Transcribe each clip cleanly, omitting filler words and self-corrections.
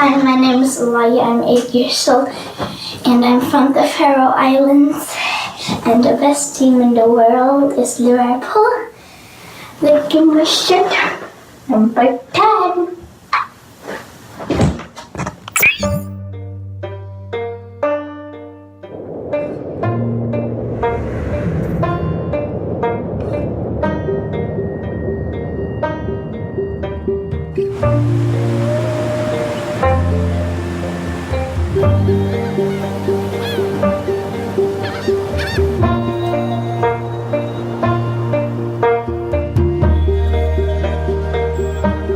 Hi, my name is Elia. I'm 8 years old, and I'm from the Faroe Islands. And the best team in the world is Liverpool. The game was shut. Number 10.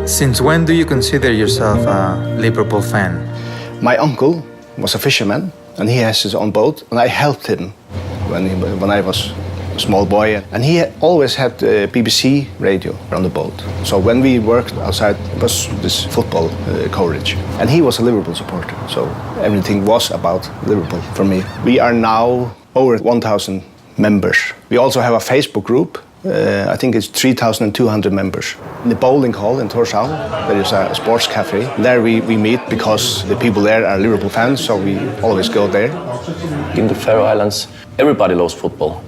Since when do you consider yourself a Liverpool fan? My uncle was a fisherman, and he has his own boat, and I helped him when I was a small boy. And he always had BBC radio on the boat. So when we worked outside, it was this football coverage. And he was a Liverpool supporter, so everything was about Liverpool for me. We are now over 1,000 members. We also have a Facebook group. I think it's 3,200 members. In the bowling hall in Tórshavn, there is a sports cafe. There we meet because the people there are Liverpool fans, so we always go there. In the Faroe Islands, everybody loves football.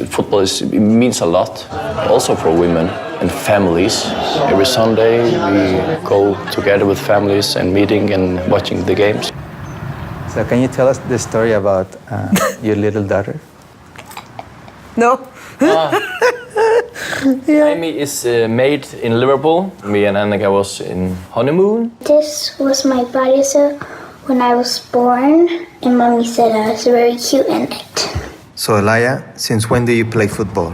Football it means a lot, also for women and families. Every Sunday we go together with families and meeting and watching the games. So can you tell us the story about your little daughter? No. Amy is made in Liverpool. Me and Annika was in honeymoon. This was my body suit when I was born, and Mommy said I was very cute in it. So Elia, since when do you play football?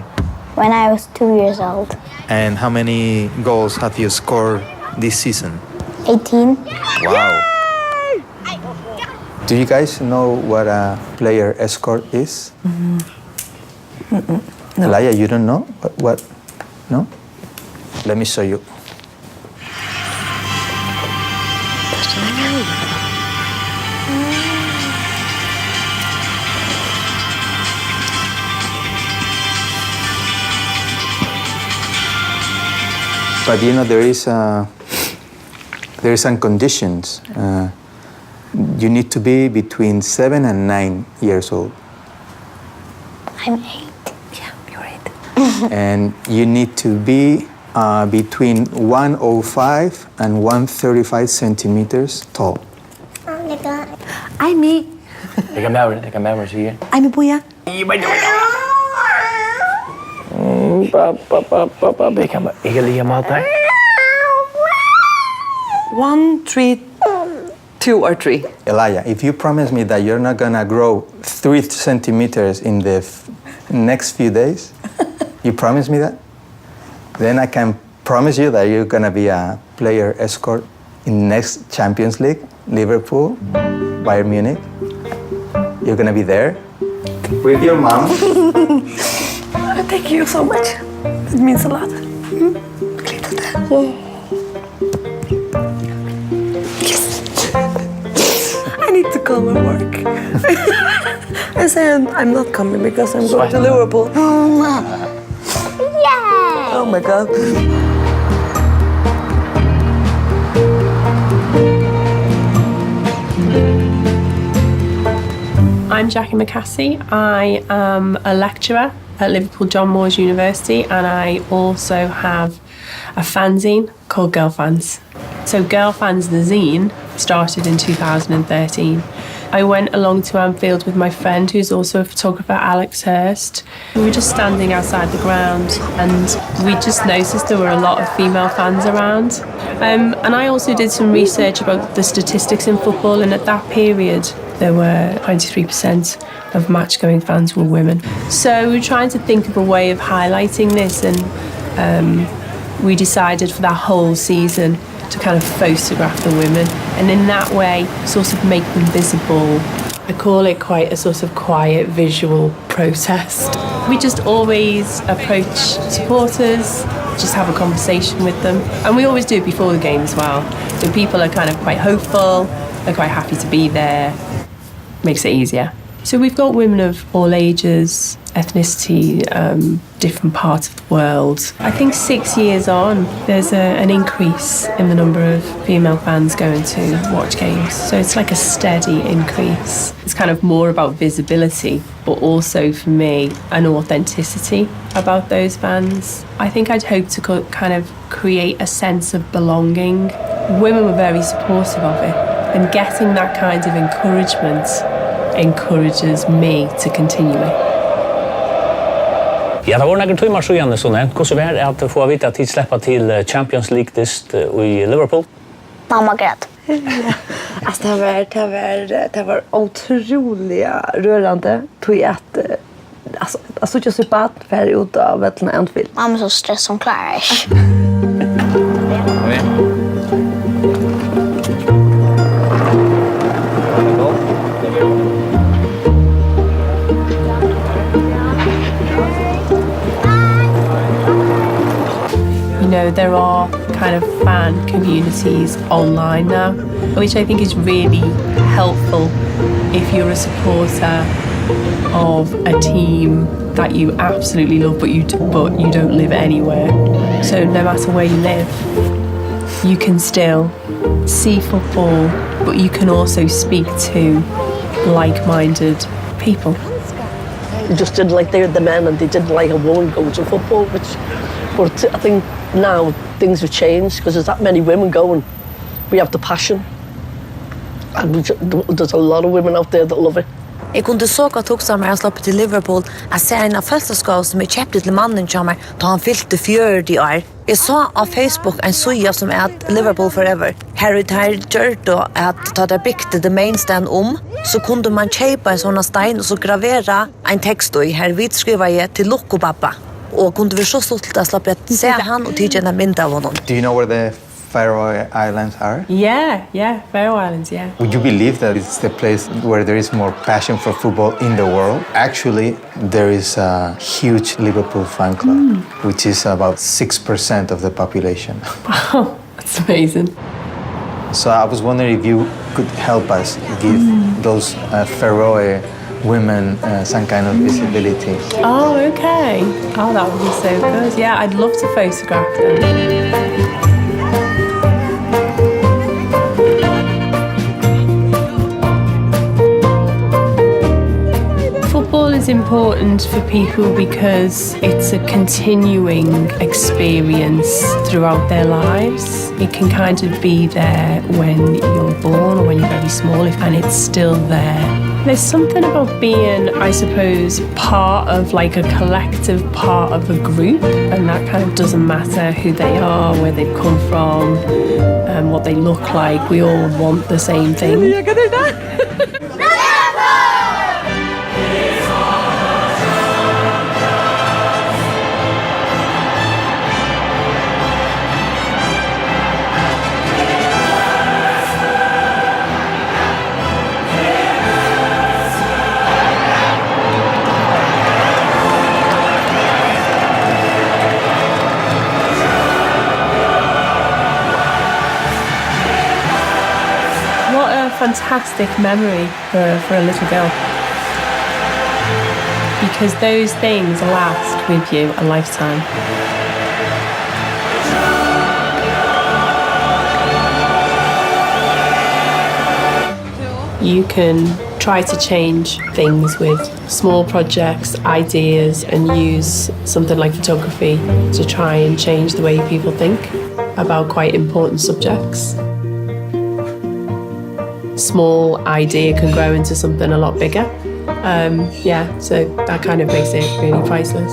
When I was 2 years old. And how many goals have you scored this season? 18. Wow. Do you guys know what a player escort is? No. Elia, you don't know? What? No? Let me show you. But you know, there is some conditions. You need to be between 7 and 9 years old. I'm 8. Yeah, you're 8. And you need to be between 105 and 135 centimeters tall. Amy. Det kan være, man siger. Amy, Buya. Ikke lige meget dig. 1, 3, 2 or 3. Elia, if you promise me that you're not gonna grow 3 centimeters in the next few days, you promise me that? Then I can promise you that you're gonna be a player escort in next Champions League, Liverpool, Bayern Munich. You're gonna be there with your mom. Thank you so much. It means a lot. Yes. I need to come and work. I said I'm not coming because I'm going to Liverpool. Yay! Oh my God. I'm Jackie McCassie. I am a lecturer at Liverpool John Moores University, and I also have a fanzine called Girl Fans. So Girl Fans, the zine, started in 2013. I went along to Anfield with my friend, who's also a photographer, Alex Hurst. We were just standing outside the ground, and we just noticed there were a lot of female fans around. And I also did some research about the statistics in football, and at that period, there were 23% of match-going fans were women. So we were trying to think of a way of highlighting this, and we decided for that whole season to kind of photograph the women, and in that way sort of make them visible. I call it quite a sort of quiet visual protest. We just always approach supporters, just have a conversation with them, and we always do it before the game as well. So people are kind of quite hopeful, they're quite happy to be there, makes it easier. So we've got women of all ages, ethnicity, different parts of the world. I think 6 years on, there's an increase in the number of female fans going to watch games. So it's like a steady increase. It's kind of more about visibility, but also for me, an authenticity about those fans. I think I'd hope to kind of create a sense of belonging. Women were very supportive of it, and getting that kind of encouragement encourages me to continue it. Ja, det var noen timer siden sånn. Hvordan var det at få vite at de slipper til Champions League dist i Liverpool? Mamma grät. Alltså det var otroligt rörande tror jag att alltså just så bad för ut av ett Anfield. Mamma är så stressad som klarar sig. You know, there are kind of fan communities online now, which I think is really helpful if you're a supporter of a team that you absolutely love, but you don't live anywhere. So no matter where you live, you can still see football, but you can also speak to like-minded people. They just didn't like the men, and they didn't like a woman going to football, but I think now things have changed because there's that many women going. We have the passion, and there's a lot of women out there that love it. Jeg kunde så godt huske meg jeg slapp til Liverpool. Jeg ser en av fødselsgave som jeg kjøpte til mannen til meg da han fylte 40 år. Jeg så av Facebook en sida som Liverpool Forever. Harry gjør da at da de bygde The Main Stand så kunde man kjøpe en sånn stein og så gravera en tekst i. Her vidskriver jeg til Lokko-pappa. Og kunde vi så stolt at slapp jeg se han og tidligere en mynd av honom. Do you know where the Feroe Islands are? Yeah, Faroe Islands, yeah. Would you believe that it's the place where there is more passion for football in the world? Actually, there is a huge Liverpool fan club, which is about 6% of the population. Wow, that's amazing. So I was wondering if you could help us give those Feroe women some kind of visibility. Oh, okay. Oh, that would be so good. Yeah, I'd love to photograph them. Football is important for people because it's a continuing experience throughout their lives. It can kind of be there when you're born or when you're very small, and it's still there. There's something about being, I suppose, part of like a collective part of a group, and that kind of doesn't matter who they are, where they've come from, what they look like. We all want the same thing. Fantastic memory for a little girl, because those things last with you a lifetime. You can try to change things with small projects, ideas, and use something like photography to try and change the way people think about quite important subjects. Small idea can grow into something a lot bigger. So that kind of makes it really priceless.